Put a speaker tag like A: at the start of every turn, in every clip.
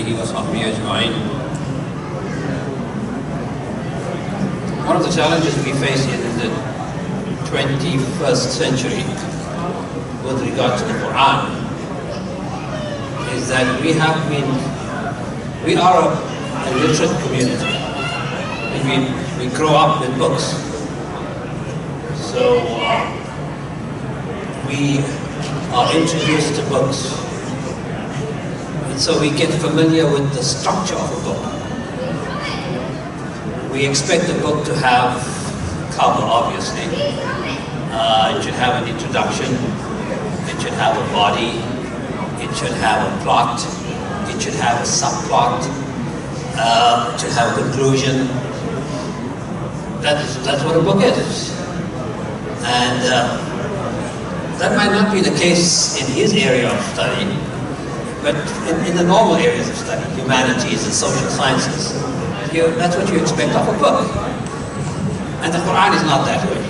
A: آله وصحبه أجمعين. One of the challenges we face in the 21st century with regard to the Quran is that we are a literate community. We grow up with books. So we are introduced to books. And so we get familiar with the structure of a book. We expect the book to have cover, obviously. It should have an introduction. It should have a body. It should have a plot. It should have a subplot. It should have a conclusion. That's what a book is. And that might not be the case in his area of study, but in the normal areas of study, humanities and social sciences, that's what you expect of a book. And the Quran is not that way.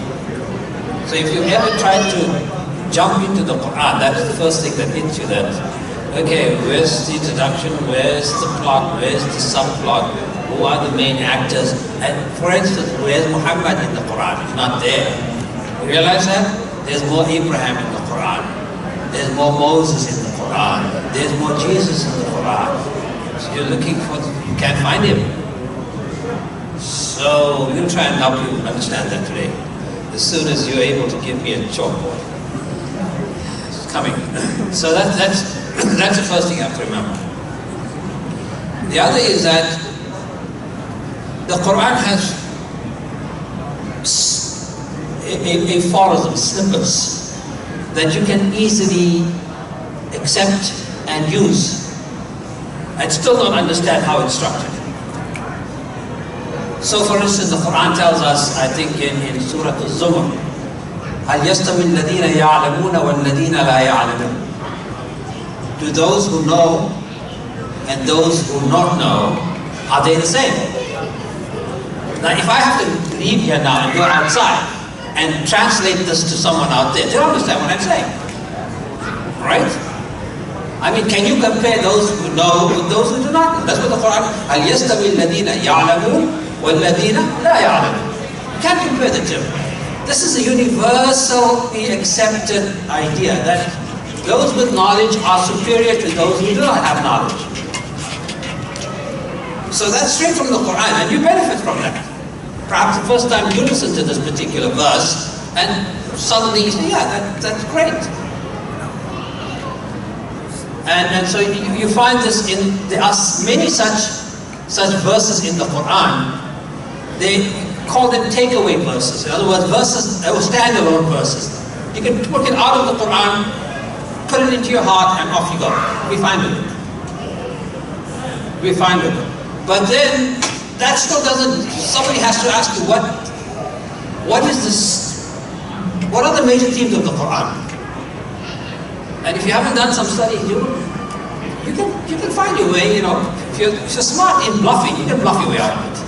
A: So if you ever try to jump into the Quran, that's the first thing that hits you, that, okay, where's the introduction, where's the plot, where's the subplot, who are the main actors, and for instance, where's Muhammad in the Quran? He's not there. You realize that? There's more Abraham in the Quran. There's more Moses in the Quran. There's more Jesus in the Quran. So you're looking for, you can't find him. So we'll try and help you understand that today. As soon as you're able to give me a chalkboard. It's coming. So that's the first thing you have to remember. The other is that the Quran has a phorism, snippets, that you can easily accept and use and still not understand how it's structured. So for instance, the Quran tells us, I think in Surah Al-Zumar, هَلْ يَسْتَوِي الَّذِينَ يَعْلَمُونَ وَالَّذِينَ لَا يَعْلَمُونَ. Do those who know and those who not know, are they the same? Now if I have to leave here now and go outside and translate this to someone out there, they'll understand what I'm saying. Right? I mean, can you compare those who know with those who do not know? That's what the Quran, هَلْ يَسْتَوِي الَّذِينَ يَعْلَمُونَ وَالَّذِينَ لَا يَعْلَمُونَ. You can't compare the two. This is a universally accepted idea that those with knowledge are superior to those who do not have knowledge. So that's straight from the Quran, and you benefit from that. Perhaps the first time you listen to this particular verse, and suddenly you say, yeah, that's great. And so you find this there are many such verses in the Quran. They call them takeaway verses. In other words, verses, or standalone verses. You can take it out of the Quran, put it into your heart, and off you go. Be fine with it. Be fine with it. But then, that still doesn't, somebody has to ask you, what is this, what are the major themes of the Quran? And if you haven't done some study, you can find your way, you know. If you're smart in bluffing, you can bluff your way out of it.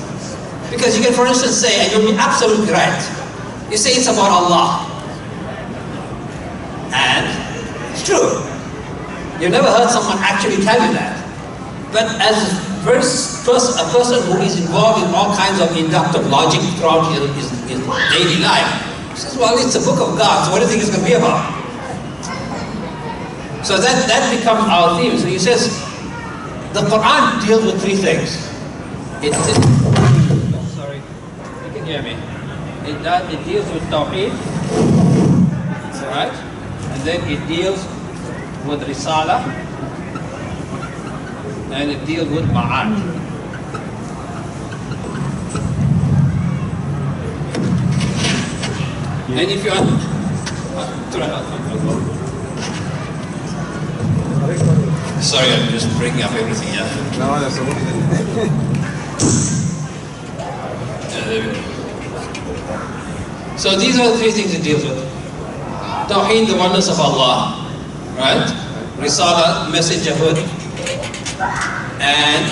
A: Because you can, for instance, say, and you'll be absolutely right, you say it's about Allah. And it's true. You've never heard someone actually tell you that. But as a person who is involved in all kinds of inductive logic throughout his daily life, he says, well, it's the book of God, so what do you think it's going to be about? So that becomes our theme. So he says, the Quran deals with three things. Sorry, you can hear me. It deals with Tawheed, right? And then it deals with Risala, and it deals with Ma'ad. And if you sorry, I'm just breaking up everything, yeah? No, that's okay. There we go. So these are the three things it deals with. Tawheed, the oneness of Allah, right? Risala, messengerhood, and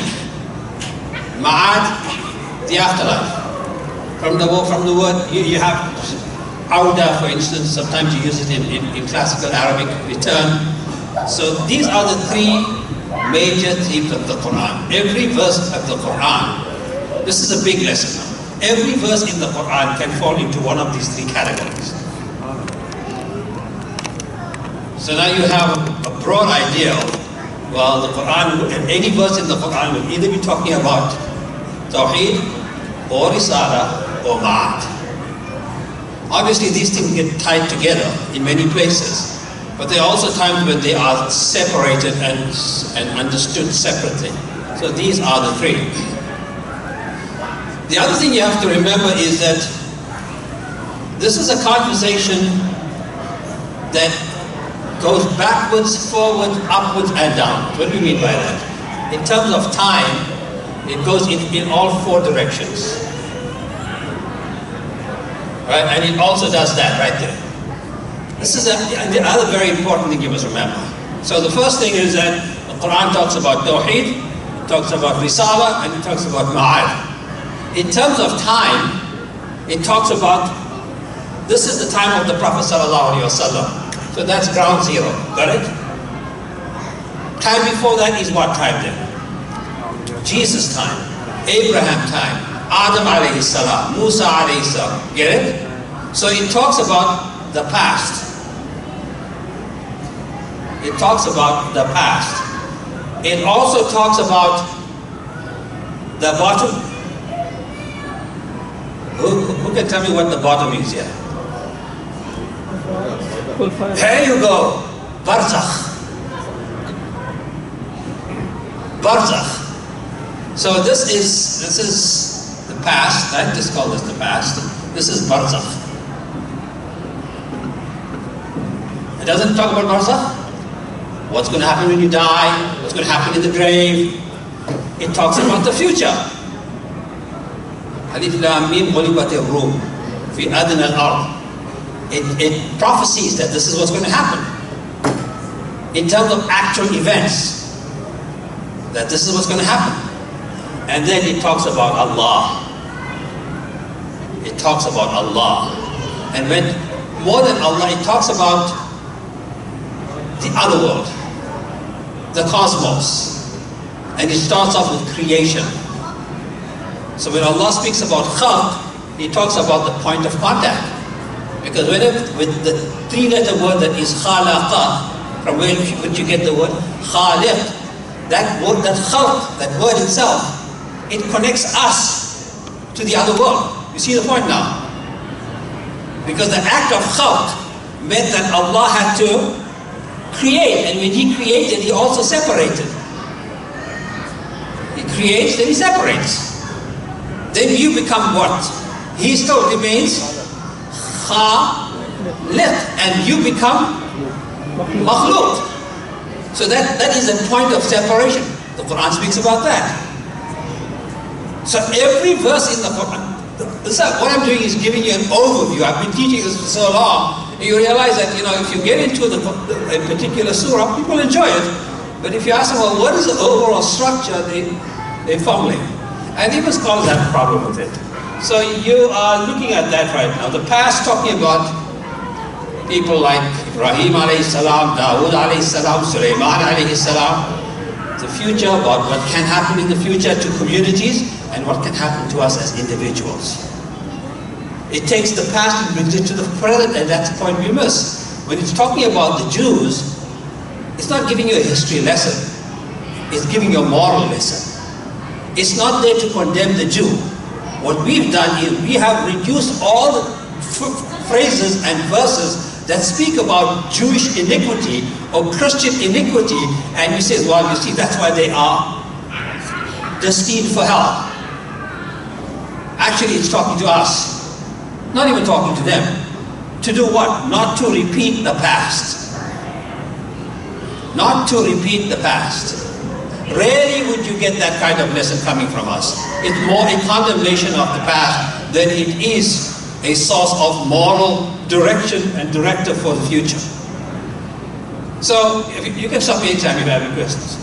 A: Ma'ad, the afterlife. From the word, you have Auda, for instance, sometimes you use it in classical Arabic, return. So these are the three major themes of the Quran. Every verse of the Quran, this is a big lesson now. Every verse in the Quran can fall into one of these three categories. So now you have a broad idea of, well, the Quran, any verse in the Quran will either be talking about Tawheed or Risala or Ma'at. Obviously these things get tied together in many places, but there are also times when they are separated and understood separately. So these are the three. The other thing you have to remember is that this is a conversation that goes backwards, forward, upwards, and down. What do we mean by that? In terms of time, it goes in all four directions. Right? And it also does that right there. This is the other very important thing you must remember. So the first thing is that the Quran talks about Tawheed, it talks about Risala, and it talks about Ma'ad. In terms of time, it talks about, this is the time of the Prophet ﷺ. So that's ground zero, got it? Time before that is what time then? Jesus time, Abraham time, Adam alayhi salam, Musa alayhi salam, get it? So it talks about the past. It talks about the past. It also talks about the bottom. Who can tell me what the bottom is here? Here you go. Barzakh. Barzakh. So this is the past, right? Just call this the past. This is Barzakh. It doesn't talk about Barzakh. What's going to happen when you die? What's going to happen in the grave? It talks about the future. Alif Lam Mim Ghulibat al-Rum fi adna al-ard. It prophesies that this is what's going to happen in terms of actual events, that this is what's going to happen. And then it talks about Allah. It talks about Allah. And when more than Allah, it talks about the other world, the cosmos. And it starts off with creation. So when Allah speaks about khalq, He talks about the point of contact. Because with the three-letter word that is khalaqa, from where you get the word khaliq, that word, that khalq, that word itself, it connects us to the other world. You see the point now? Because the act of khalq meant that Allah had to create, and when He created, He also separated. He creates, then He separates. Then you become what? He still remains khaliq, and you become makhluq. So that is a point of separation. The Quran speaks about that. So every verse in the Quran, what I'm doing is giving you an overview. I've been teaching this for so long, and you realize that, you know, if you get into a particular surah, people enjoy it. But if you ask them, well, what is the overall structure, they're fumbling. And even scholars have a problem with it. So you are looking at that right now. The past, talking about people like Ibrahim alayhi salam, Dawood alayhi salam, Sulaiman alayhi salam. The future, about what can happen in the future to communities and what can happen to us as individuals. It takes the past and brings it to the present, and that's the point we miss. When it's talking about the Jews, it's not giving you a history lesson. It's giving you a moral lesson. It's not there to condemn the Jew. What we've done is we have reduced all the phrases and verses that speak about Jewish iniquity or Christian iniquity, and we say, well, you see, that's why they are destined for hell. Actually, it's talking to us, not even talking to them. To do what? Not to repeat the past. Not to repeat the past. Rarely would you get that kind of lesson coming from us. It's more a condemnation of the past than it is a source of moral direction and directive for the future. So, you can stop me anytime if you have any questions.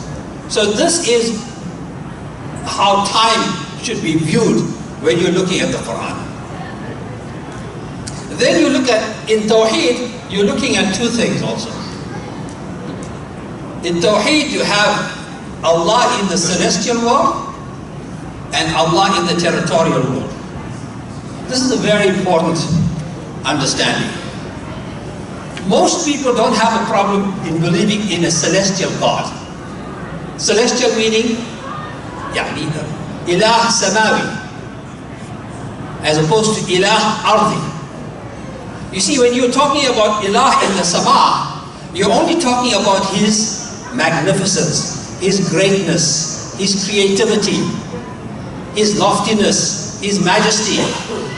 A: So this is how time should be viewed when you're looking at the Quran. Then you look at, in Tawheed, you're looking at two things also. In Tawheed you have Allah in the celestial world and Allah in the territorial world. This is a very important understanding. Most people don't have a problem in believing in a celestial God. Celestial meaning, يعني ilah samawi, as opposed to ilah ardi. You see, when you're talking about ilah in the sama, you're only talking about his magnificence, his greatness, his creativity, his loftiness, his majesty.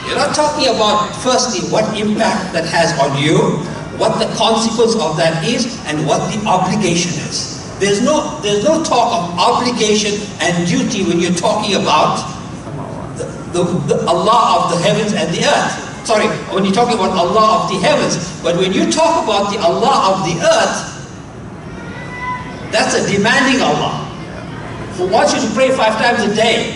A: You're not talking about, firstly, what impact that has on you, what the consequence of that is, and what the obligation is. There's no talk of obligation and duty when you're talking about the Allah of the heavens and the earth. Sorry, when you're talking about Allah of the heavens. But when you talk about the Allah of the earth, that's a demanding Allah who wants you to pray 5 times a day.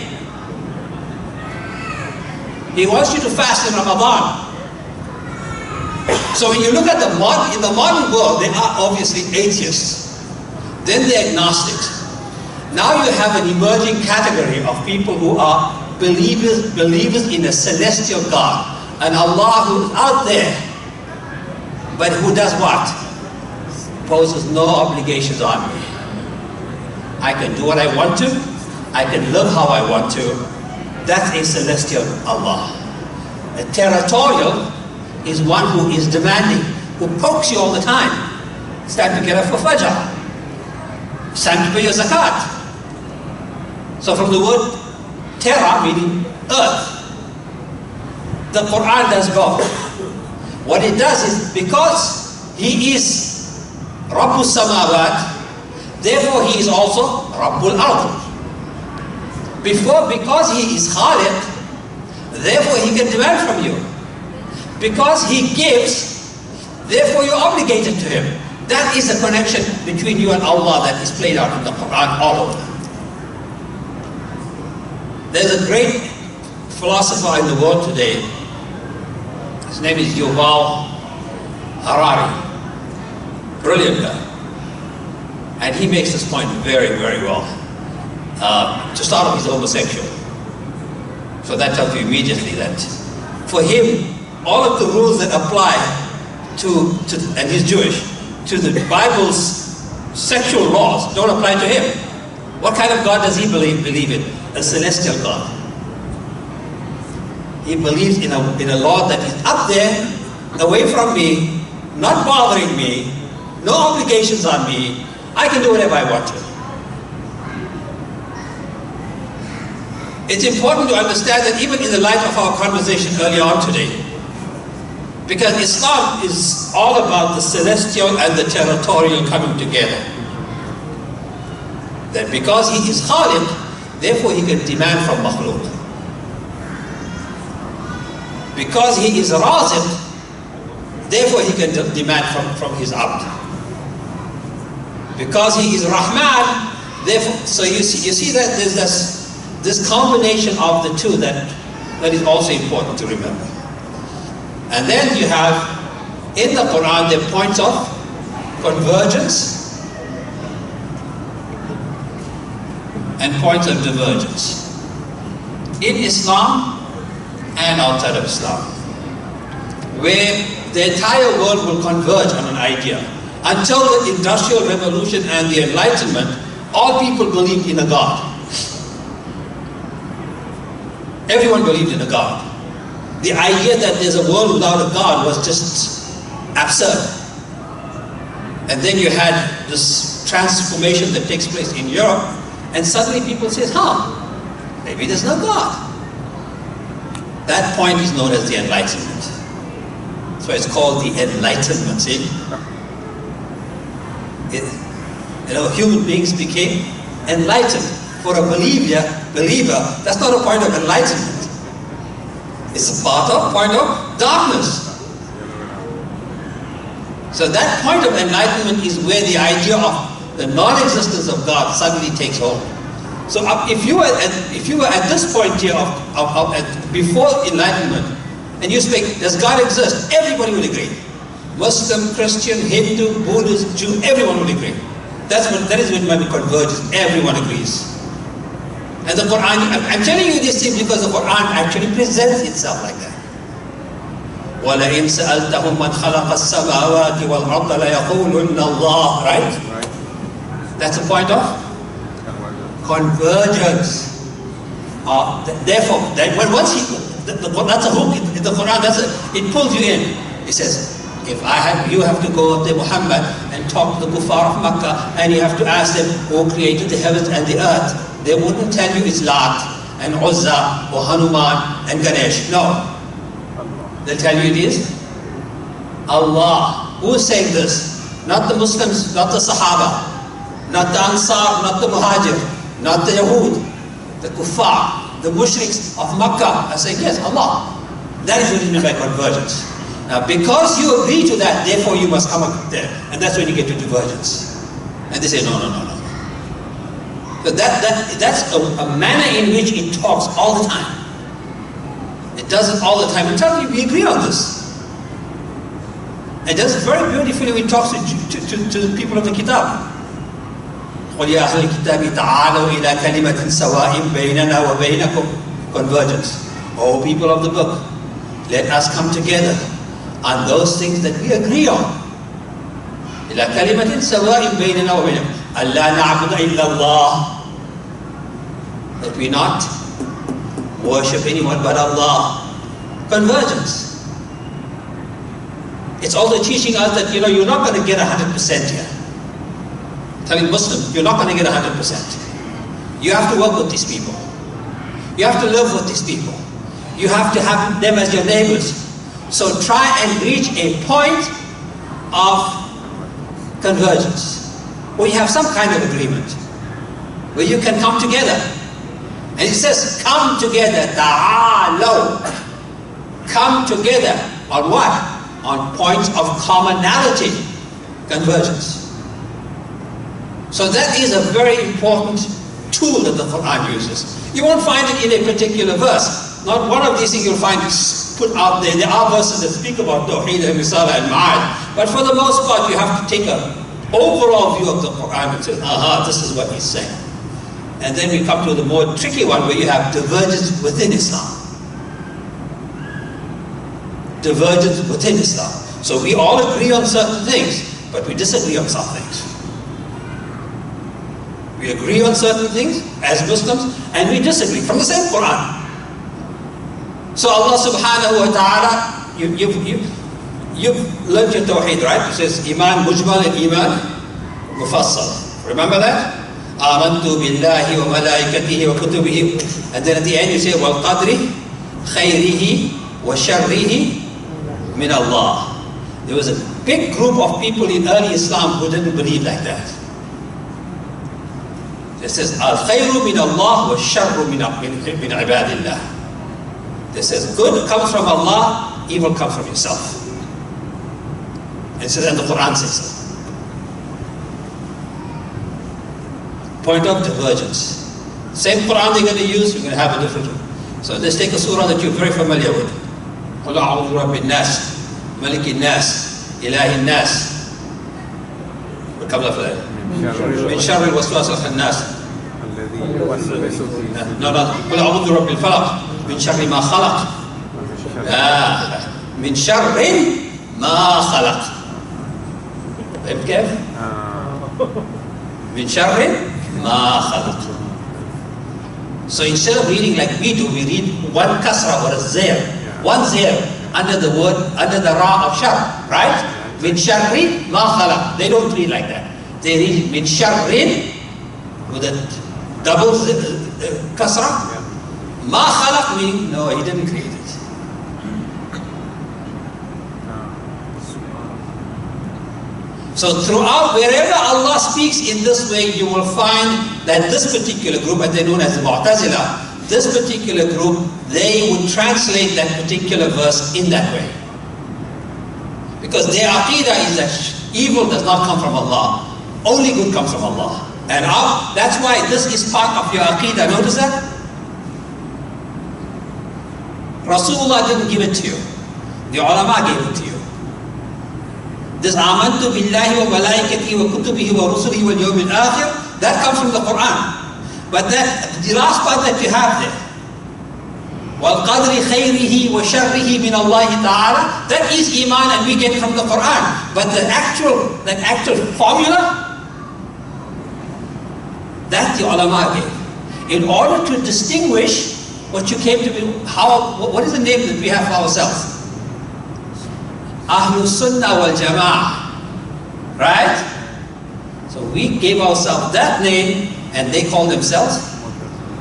A: He wants you to fast in Ramadan. So when you look at in the modern world, they are obviously atheists. Then they're agnostics. Now you have an emerging category of people who are believers in a celestial God, an Allah who is out there, but who does what? Poses no obligations on me. I can do what I want to, I can live how I want to. That's a celestial Allah. A territorial is one who is demanding, who pokes you all the time. It's time to get up for Fajr. It's time to pay your zakat. So from the word terra, meaning earth, the Quran does both. What it does is, because He is Rabbul Samawat, therefore He is also Rabbul Ard. Because He is Khaliq, therefore He can demand from you. Because He gives, therefore you're obligated to Him. That is the connection between you and Allah that is played out in the Quran all over. There's a great philosopher in the world today. His name is Yuval Harari. Brilliant guy. And he makes this point very, very well. To start off, he's homosexual. So that tells you immediately that for him, all of the rules that apply and he's Jewish, to the Bible's sexual laws don't apply to him. What kind of God does he believe in? A celestial God. He believes in a law that is up there, away from me, not bothering me, no obligations on me. I can do whatever I want to. It's important to understand that even in the light of our conversation earlier on today, because Islam is all about the celestial and the territorial coming together. That because He is Khaliq, therefore He can demand from Makhluk. Because He is Raziq, therefore He can demand from His Abd. Because He is Rahman, therefore, so you see that there's this combination of the two that is also important to remember. And then you have, in the Quran, the points of convergence and points of divergence. In Islam and outside of Islam. Where the entire world will converge on an idea. Until the Industrial Revolution and the Enlightenment, all people believed in a God. Everyone believed in a God. The idea that there's a world without a God was just absurd. And then you had this transformation that takes place in Europe, and suddenly people say, maybe there's no God. That point is known as the Enlightenment. So it's called the Enlightenment, see? Human beings became enlightened. For a believer, that's not a point of enlightenment. It's a point of darkness. So that point of enlightenment is where the idea of the non-existence of God suddenly takes hold. So if you were at this point here before enlightenment, and you speak, does God exist? Everybody will agree. Muslim, Christian, Hindu, Buddhist, Jew, everyone will agree. That is when we converge. Everyone agrees. And the Quran, I'm telling you this thing because the Quran actually presents itself like that. وَلَئِنْ سَأَلْتَهُمْ مَنْ خَلَقَ السَّمَاوَاتِ وَالْأَرْضَ لَيَقُولُنَّ اللَّهُ. Right? That's the point of convergence. Therefore, once that's a hook in the Quran. It pulls you in. It says, you have to go up to Muhammad and talk to the kuffar of Makkah, and you have to ask them who created the heavens and the earth. They wouldn't tell you it's Lat and Uzza or Hanuman and Ganesh. No. They'll tell you it is Allah. Who is saying this? Not the Muslims, not the Sahaba, not the Ansar, not the Muhajir, not the Yahud, the Kuffar, the Mushriks of Makkah. I say, yes, Allah. That is what is meant by convergence. Now, because you agree to that, therefore you must come up there. And that's when you get to divergence. And they say, no. So that's a manner in which it talks all the time. It does it all the time. And tell you, we agree on this. It does it very beautifully when it talks to the people of the Kitab. قُلْ يَا أَهْلَ الْكِتَابِ تَعَالَوْا إِلَى كَلِمَةٍ سَوَاءٍ بَيْنَنَا وَبَيْنَكُمْ. Convergence. O people of the book, let us come together on those things that we agree on. إِلَى كَلِمَةٍ سَوَاءٍ بَيْنَنَا وَبَيْنَكُمْ أَلَّا نَعْبُدَ إِلَّا اللَّهِ. That we not worship anyone but Allah. Convergence. It's also teaching us that, you're not going to get 100% here. Telling Muslims, you're not going to get 100%. You have to work with these people. You have to live with these people. You have to have them as your neighbors. So try and reach a point of convergence, where you have some kind of agreement, where you can come together. And it says, come together, ta'alaw. Come together on what? On points of commonality, convergence. So that is a very important tool that the Quran uses. You won't find it in a particular verse. Not one of these things you'll find put out there. There are verses that speak about Tawheed and Risala and Ma'ad. But for the most part, you have to take an overall view of the Quran and say, this is what he's saying. And then we come to the more tricky one where you have divergence within Islam. Divergence within Islam. So we all agree on certain things, but we disagree on some things. We agree on certain things as Muslims, and we disagree from the same Quran. So Allah subhanahu wa ta'ala, you've learned your Tawheed, right? It says Iman Mujmal and Iman Mufassal. Remember that? Amantu billahi wa malaikatihi wa kutubihi. And then at the end you say, wal qadri khayrihi wa sharrihi min Allah. There was a big group of people in early Islam who didn't believe like that. It says, al-khayru min Allah wa sharru min ibadillah. It says, good comes from Allah, evil comes from yourself. It says, and the Quran says so. Point of divergence. Same Quran they're going to use, you're going to have a different one. So let's take a surah that you're very familiar with. قُلْ أَعُوذُ بِرَبِّ النَّاسِ مَلِكِ النَّاسِ إِلَهِ النَّاسِ. What comes after that? من شر الوسواس الخناس. No. قُلْ أَعُوذُ بِرَبِّ الْفَلَقِ من شر ما خلق. من شر ما خلق. فهمت كيف؟ من شر ما خلق. So instead of reading like we do, we read one kasra or a zair. One zair under the word, under the ra of shar, right? Min sharri ma khalaq. They don't read like that. They read min sharrin with a double kasra. Ma khalaq meaning, no, he didn't create it. So throughout, wherever Allah speaks in this way, you will find that this particular group, and they're known as the Mu'tazila, this particular group, they would translate that particular verse in that way. Because their aqidah is that evil does not come from Allah. Only good comes from Allah. And that's why this is part of your aqidah. Notice that? Rasulullah didn't give it to you. The ulama gave it to you. This amantu billahi wa malaikatihi wa kutubihi wa rusulihi wal yawmil akhir, that comes from the Quran. But that, the last part that you have there, wal qadri khayrihi wa sharrihi min Allah ta'ala, that is iman and we get it from the Quran. But the actual formula, that the ulama gave. In order to distinguish what you came to be, what is the name that we have for ourselves? Ahlus Sunnah wal Jama'ah, right? So we gave ourselves that name and they call themselves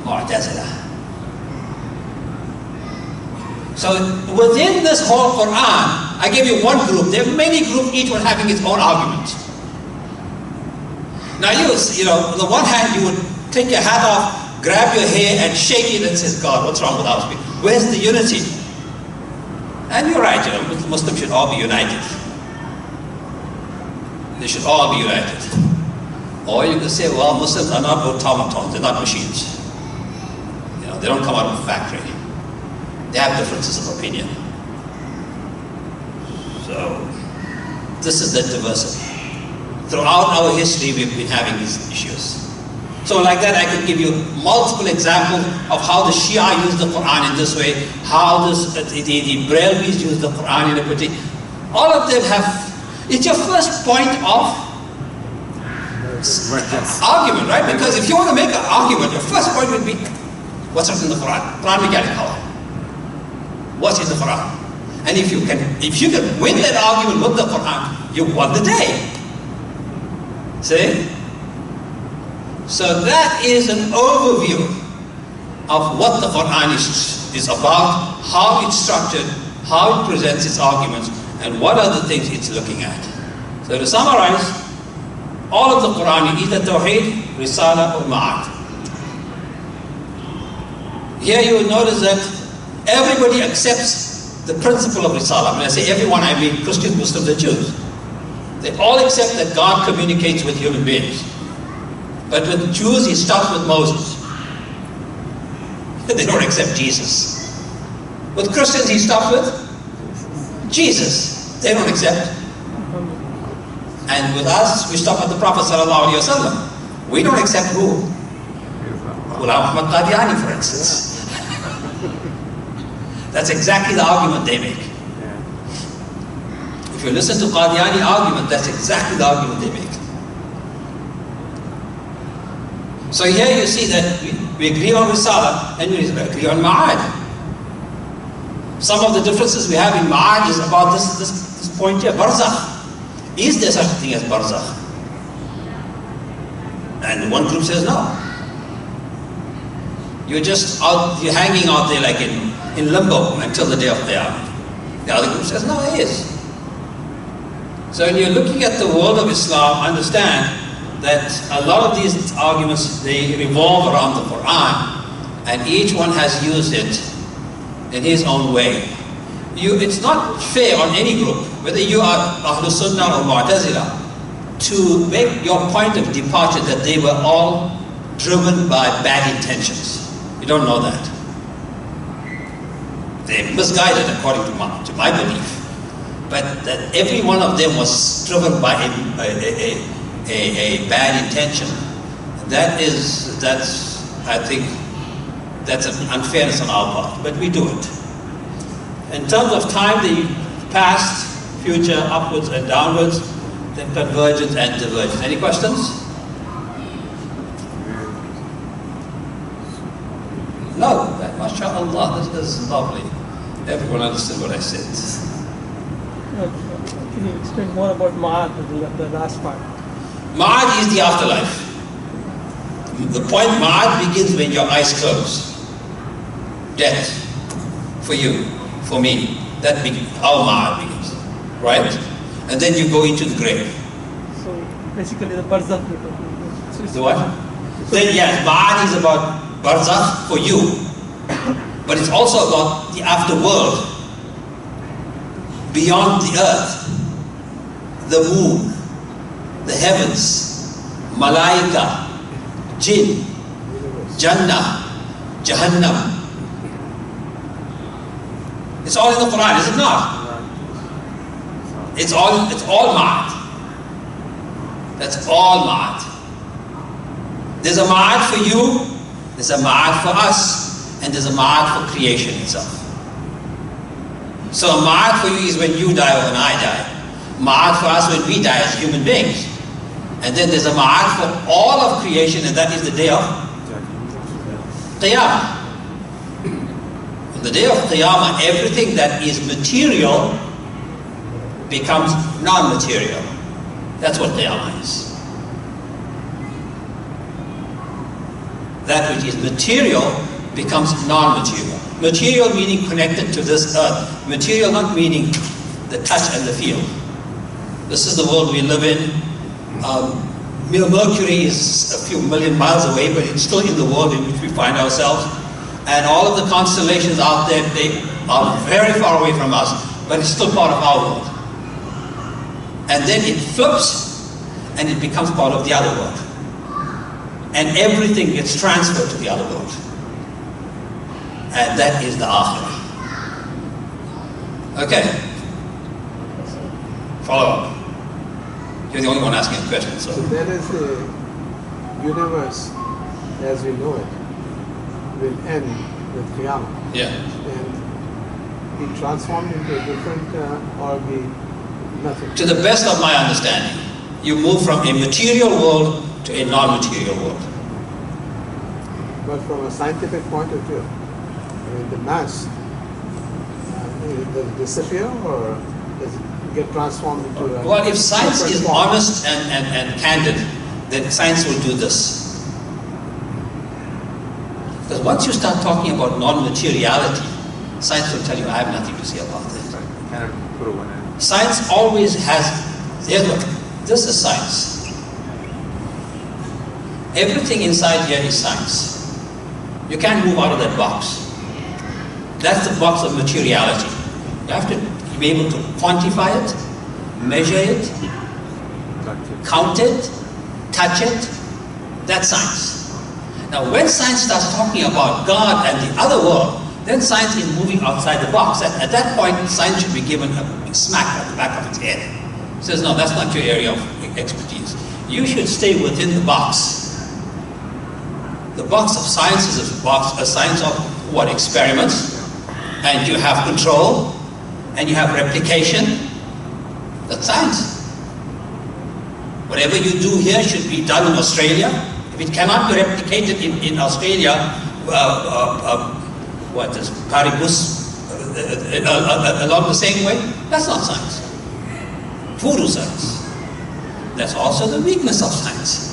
A: Mu'tazila. So within this whole Quran, I gave you one group. There are many groups, each one having its own argument. Now you know, on the one hand you would take your hat off, grab your hair and shake it and say, God, what's wrong with our people? Where's the unity? And you're right, you know, Muslims should all be united. They should all be united. Or you could say, well, Muslims are not automatons, they're not machines. You know, they don't come out of a factory. They have differences of opinion. So, this is the diversity. Throughout our history, we've been having these issues. So like that, I could give you multiple examples of how the Shia use the Quran in this way, how the Brailwis use the Quran in a particular. All of them have. It's your first point of argument, right? Because if you want to make an argument, your first point would be, what's written in the Quran? Quran power. What's in the Quran? And if you can win that argument with the Quran, you won the day. See? So that is an overview of what the Quran is about, how it's structured, how it presents its arguments, and what are the things it's looking at. So to summarize, all of the Quran is either Tawheed, Risala, or Ma'ad. Here you will notice that everybody accepts the principle of Risala. When I say everyone, I mean Christians, Muslims, and Jews. They all accept that God communicates with human beings. But with the Jews, he starts with Moses. They don't accept Jesus. With Christians, he starts with Jesus. They don't accept. And with us, we stop at the Prophet ﷺ. We don't accept who? Ghulam Ahmad Qadiani, for instance. That's exactly the argument they make. If you listen to Qadiani argument, that's exactly the argument they make. So here you see that we agree on Risala and we agree on Ma'ad. Some of the differences we have in Ma'ad is about this point here, Barzakh. Is there such a thing as Barzakh? And one group says no. You're hanging out there like in limbo until the day of Qiyamah. The other group says no, there is. So when you're looking at the world of Islam, understand that a lot of these arguments, they revolve around the Quran, and each one has used it in his own way. It's not fair on any group, whether you are Ahlus Sunnah or Mu'tazila, to make your point of departure that they were all driven by bad intentions. You don't know that. They're misguided according to my belief. But that every one of them was driven by a bad intention. I think that's an unfairness on our part, but we do it. In terms of time, the past, future, upwards and downwards, then convergence and divergence. Any questions? No, mashallah, this is lovely. Everyone understood what I said.
B: Can you explain more about Ma'ad, the last part?
A: Ma'ad is the afterlife. The point Ma'ad begins when your eyes close. Death. For you, for me. That's how Ma'ad begins. Right? And then you go into the grave.
B: So basically the Barzakh.
A: The what? Then yes, Ma'ad is about Barzakh for you. But it's also about the afterworld. Beyond the earth, the moon, the heavens, Malaika, Jinn, Jannah, Jahannam. It's all in the Quran, is it not? It's all ma'at. That's all ma'at. There's a ma'at for you, there's a ma'at for us, and there's a ma'at for creation itself. So a ma'at for you is when you die or when I die. Ma'at for us when we die as human beings. And then there's a ma'at for all of creation, and that is the day of Qiyamah. On the day of Qiyamah, everything that is material becomes non-material. That's what Qiyamah is. That which is material becomes non-material. Material meaning connected to this earth. Material not meaning the touch and the feel. This is the world we live in. Mercury is a few million miles away, but it's still in the world in which we find ourselves. And all of the constellations out there, they are very far away from us, but it's still part of our world. And then it flips, and it becomes part of the other world. And everything gets transferred to the other world. And that is the Akhirah. Okay. Follow up. You're the only one asking a question. So
C: there is a universe as we know it will end with Qiyamah.
A: yeah.
C: And be transformed into a different or be nothing.
A: To the best of my understanding, you move from a material world to a non-material world.
C: But from a scientific point of view, I mean the mass, does it disappear or does it get transformed into a
A: Well, if science
C: different
A: is
C: form?
A: honest and candid, then science will do this. Because once you start talking about non-materiality, science will tell you, I have nothing to say about this. Science always has, here's what, this is science. Everything inside here is science. You can't move out of that box. That's the box of materiality. You have to be able to quantify it, measure it, count it, touch it. That's science. Now when science starts talking about God and the other world, then science is moving outside the box. At that point, science should be given a smack at the back of its head. It says, no, that's not your area of expertise. You should stay within the box. The box of science is a science of what? Experiments, and you have control, and you have replication. That's science. Whatever you do here should be done in Australia. If it cannot be replicated in Australia, what is paribus along the same way? That's not science. Voodoo science. That's also the weakness of science.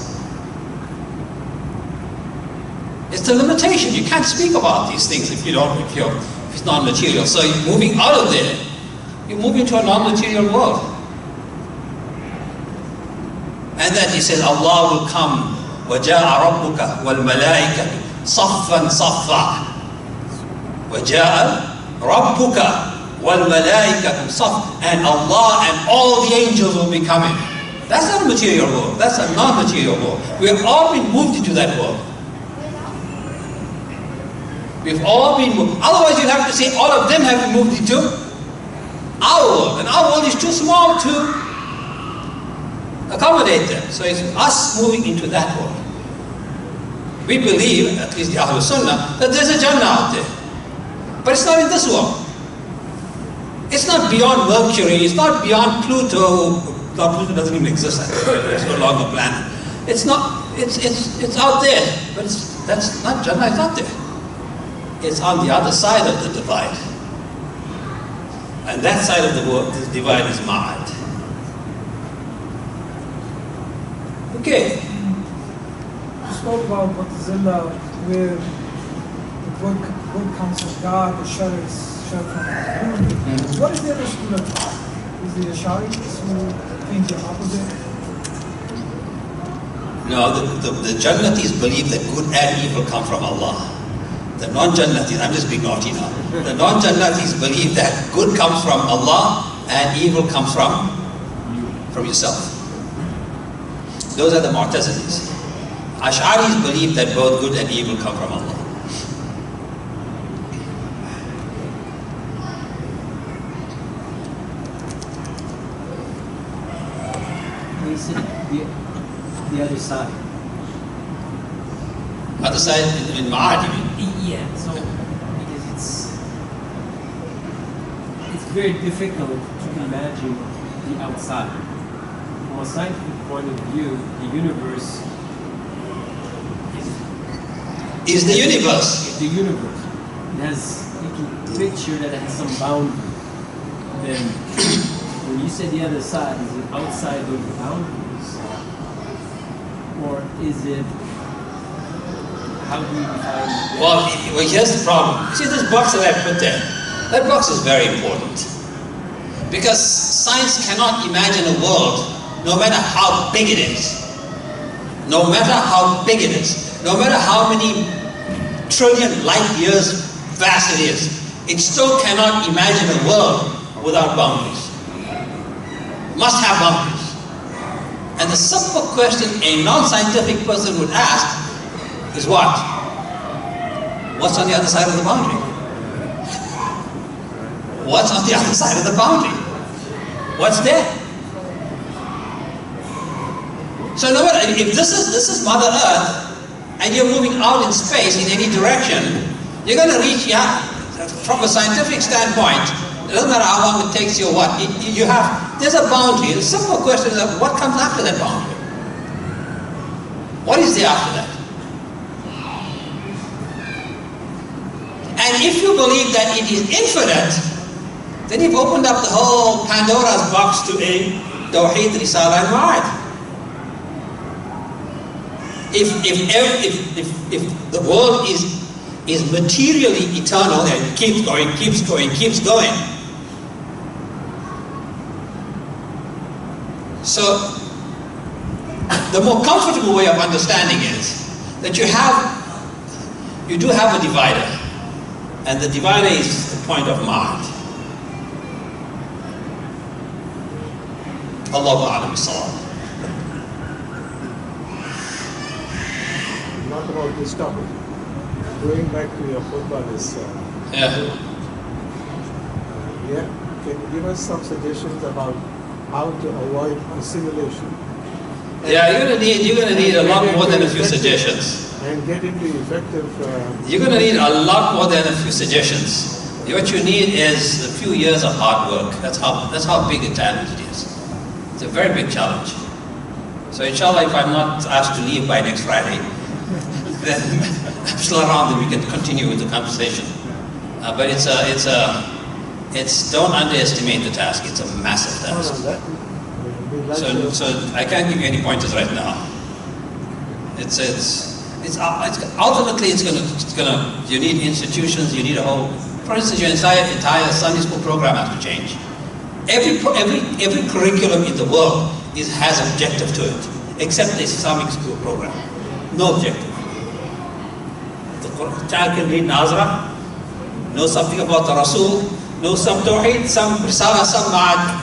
A: It's the limitation. You can't speak about these things if it's non-material. So you're moving out of there, you move into a non-material world. And then he says, Allah will come, وَجَاءَ رَبُّكَ وَالْمَلَائِكَةُ صَفًّا صَفًّا وَجَاءَ رَبُّكَ وَالْمَلَائِكَةُ صَفًّا, and Allah and all the angels will be coming. That's not a material world. That's a non-material world. We have all been moved into that world. We've all been moved. Otherwise you'd have to say all of them have been moved into our world. And our world is too small to accommodate them. So it's us moving into that world. We believe, at least the Ahlul Sunnah, that there's a Jannah out there. But it's not in this world. It's not beyond Mercury, it's not beyond Pluto. No, Pluto doesn't even exist. It's no longer a planet. It's not, it's out there. But that's not Jannah, it's not there. It's on the other side of the divide. And that side of the world, the divide is Ma'ad. Okay.
D: You spoke about Mu'tazila, where the good comes from God, the shar is shar from God. What is the other school of thought? Is the Ash'aris who think the opposite?
A: No, the Jannatis believe that good and evil come from Allah. The non-Jannatis, I'm just being naughty now. The non-Jannatis believe that good comes from Allah and evil comes from yourself. Those are the Mu'tazilis. Ash'aris believe that both good and evil come from Allah.
E: you said the other side.
A: Other side in Ma'ad, you mean?
E: Yeah, so because it's very difficult to imagine the outside. From a scientific point of view, the universe
A: Is the universe.
E: the universe. It has, you can picture that it has some boundary. Then when you say the other side, is it outside those boundaries? Or is it, how do you define it?
A: Well, here's the problem. See this box that I put there? That box is very important. Because science cannot imagine a world, no matter how big it is. No matter how big it is. No matter how many trillion light years vast it is. It still cannot imagine a world without boundaries. Must have boundaries. And the simple question a non-scientific person would ask is what? What's on the other side of the boundary? What's on the other side of the boundary? What's there? So no matter, if this is Mother Earth, and you're moving out in space in any direction, you're going to reach, yeah, from a scientific standpoint, it doesn't matter how long it takes you or what, there's a boundary. The simple question is, what comes after that boundary? What is there after that? And if you believe that it is infinite, then you've opened up the whole Pandora's box to a Tawheed, Risala and Ma'ad. If the world is materially eternal and keeps going, so the more comfortable way of understanding is that you do have a divider, and the divider is the point of Ma'ad. Allahu a'lam bis-sawab.
C: Not about this topic. Going back to your football is
A: Yeah.
C: can you give us some suggestions about how to avoid assimilation?
A: Yeah, you're gonna need a lot more than a few suggestions.
C: And get into effective.
A: You're gonna need a lot more than a few suggestions. What you need is a few years of hard work. That's how big a challenge it is. It's a very big challenge. So inshallah, if I'm not asked to leave by next Friday, then I'm still around and we can continue with the conversation. But don't underestimate the task. It's a massive task. So I can't give you any pointers right now. Ultimately it's gonna. You need institutions. You need a whole. For instance, your entire Sunday school program has to change. Every curriculum in the world has objective to it, except the Islamic school program. No objective. The child can read Nazra, know something about the Rasul, know some Tawheed, some Risala, some Ma'ad.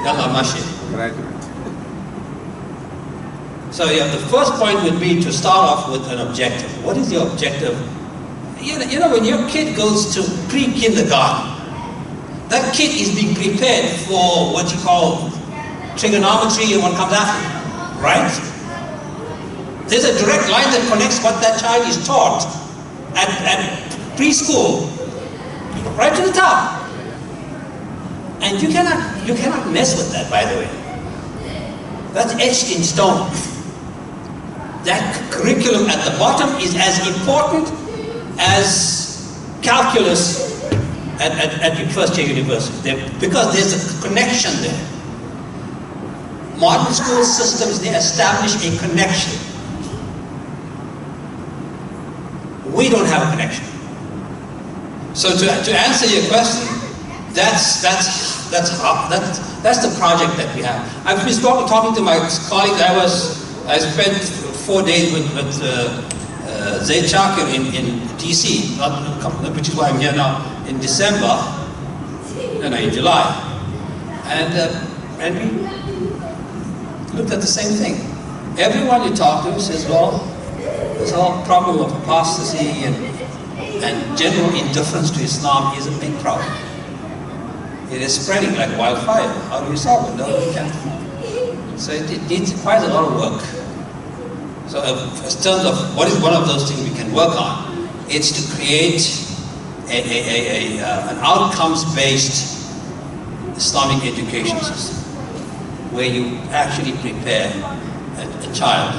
A: Yalla, mashi. So yeah, the first point would be to start off with an objective. What is your objective? You know, when your kid goes to pre-kindergarten, that kid is being prepared for what you call trigonometry and what comes after, right? There's a direct line that connects what that child is taught at preschool, right to the top. And you cannot mess with that, by the way. That's etched in stone. That curriculum at the bottom is as important as calculus at your first year university, because there's a connection there. Modern school systems, they establish a connection. We don't have a connection. So to answer your question, that's the project that we have. I've been talking to my colleagues. I spent 4 days with Zaid Shakir in DC, which is why I'm here now, in December, in July. And we looked at the same thing. Everyone you talk to says, well, this whole problem of apostasy and general indifference to Islam is a big problem. It is spreading like wildfire. How do we solve it? No, we can't. So it needs quite a lot of work. So in terms of what is one of those things we can work on, it's to create an outcomes-based Islamic education system where you actually prepare a child.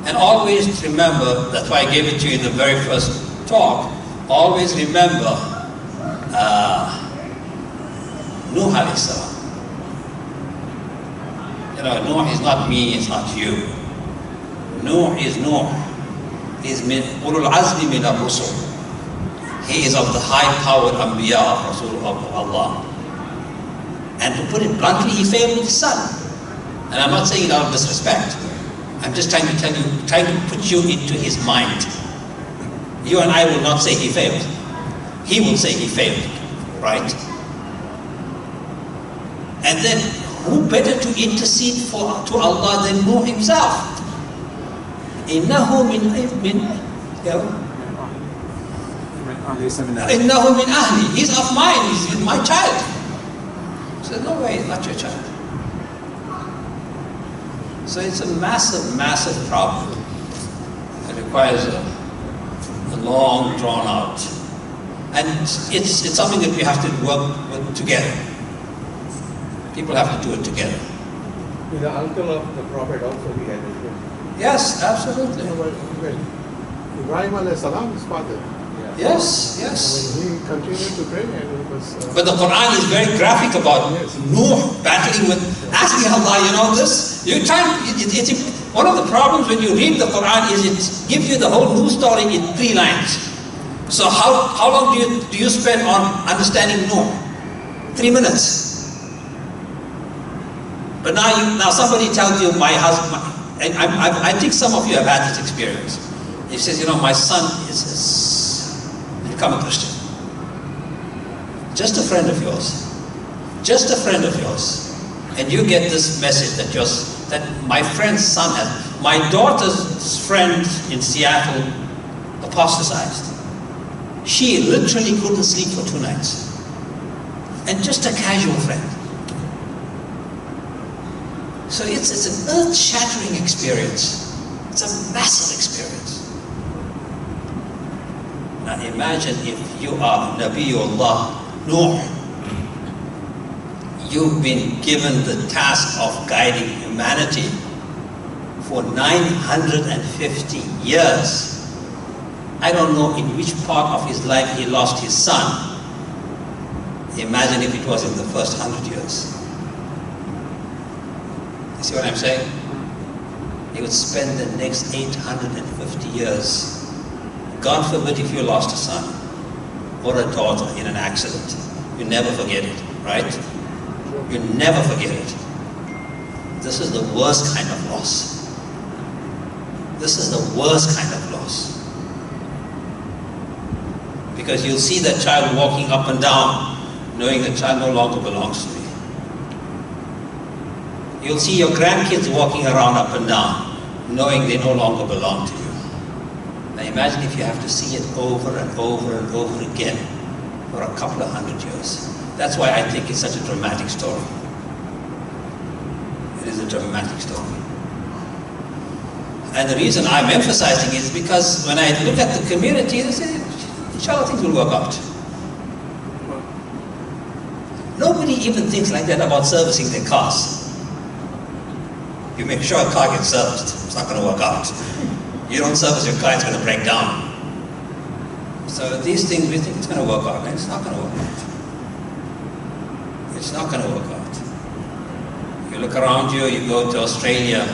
A: And always remember, that's why I gave it to you in the very first talk, always remember Nuh alayhi salam. You know, Nuh is not me, it's not you. Nuh is Nuh. He's min ulul azmi min ar-rusul. He is of the high-powered anbiya of Rasul of Allah. And to put it bluntly, he failed with his son. And I'm not saying it out of disrespect. I'm just trying to tell you, trying to put you into his mind. You and I will not say he failed. He will say he failed, right? And then, who better to intercede to Allah than Nuh himself? إِنَّهُ مِنْ أَهْلِ. He's of mine, he's my child. So no way, he's not your child. So it's a massive, massive problem. It requires a long, drawn out. And it's something that we have to work with together. People have to do it together.
C: The uncle of the Prophet also he had it.
A: Yes, absolutely.
C: Ibrahim alayhi salam, his father.
A: Yes, yes.
C: He continued to pray and it was...
A: But the Quran is very graphic about Nuh battling with, asking Allah, you know this? You try, one of the problems when you read the Quran is it gives you the whole new story in 3 lines. So how long do you spend on understanding Nuh? 3 minutes. But now somebody tells you, my husband, and I think some of you have had this experience. He says, you know, my son is become a Christian. Just a friend of yours. Just a friend of yours. And you get this message that my friend's son has. My daughter's friend in Seattle apostatized. She literally couldn't sleep for 2 nights. And just a casual friend. So it's an earth-shattering experience. It's a massive experience. Now imagine if you are Nabiullah Nuh. You've been given the task of guiding humanity for 950 years. I don't know in which part of his life he lost his son. Imagine if it was in the first 100 years. You see what I'm saying? He would spend the next 850 years. God forbid if you lost a son or a daughter in an accident. You never forget it, right? You never forget it. This is the worst kind of loss. This is the worst kind of loss. Because you'll see that child walking up and down, knowing the child no longer belongs to me. You'll see your grandkids walking around up and down, knowing they no longer belong to you. Now imagine if you have to see it over and over and over again for a couple of 100 years. That's why I think it's such a dramatic story. It is a dramatic story. And the reason I'm emphasizing it is because when I look at the community, they say, inshallah things will work out. Nobody even thinks like that about servicing their cars. You make sure a car gets serviced, it's not going to work out. You don't service your car, it's going to break down. So these things, we think it's going to work out, and it's not going to work out. It's not going to work out. You look around you, you go to Australia,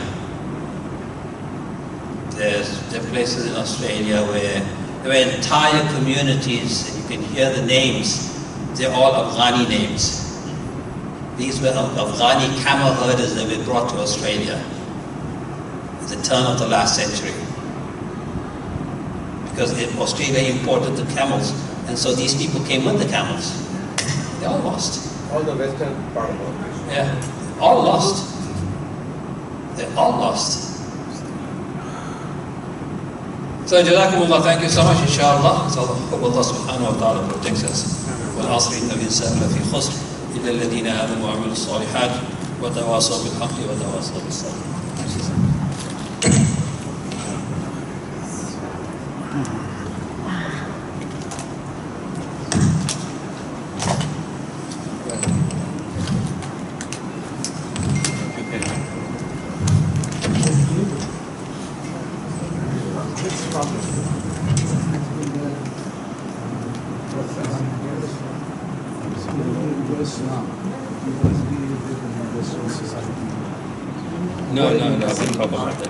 A: there are places in Australia where there were entire communities, and you can hear the names, they're all Afghani names. These were Afghani camel herders that were brought to Australia at the turn of the last century. Because Australia imported the camels, and so these people came with the camels. They all lost.
C: All the western part of Australia.
A: Yeah, all lost. They're all lost. So, Jazakumullah, thank you so much, inshallah. So, Allah subhanahu wa ta'ala protects us. وَالْعَصْرِ إِنَّ الْإِنسَانَ لَفِي خُسْرٍ إِلَّا الَّذِينَ آمَنُوا وَعَمِلُوا الصَّالِحَاتِ وتواصوا بالحق وتواصوا بالصبر. No, no, no, no problem with it.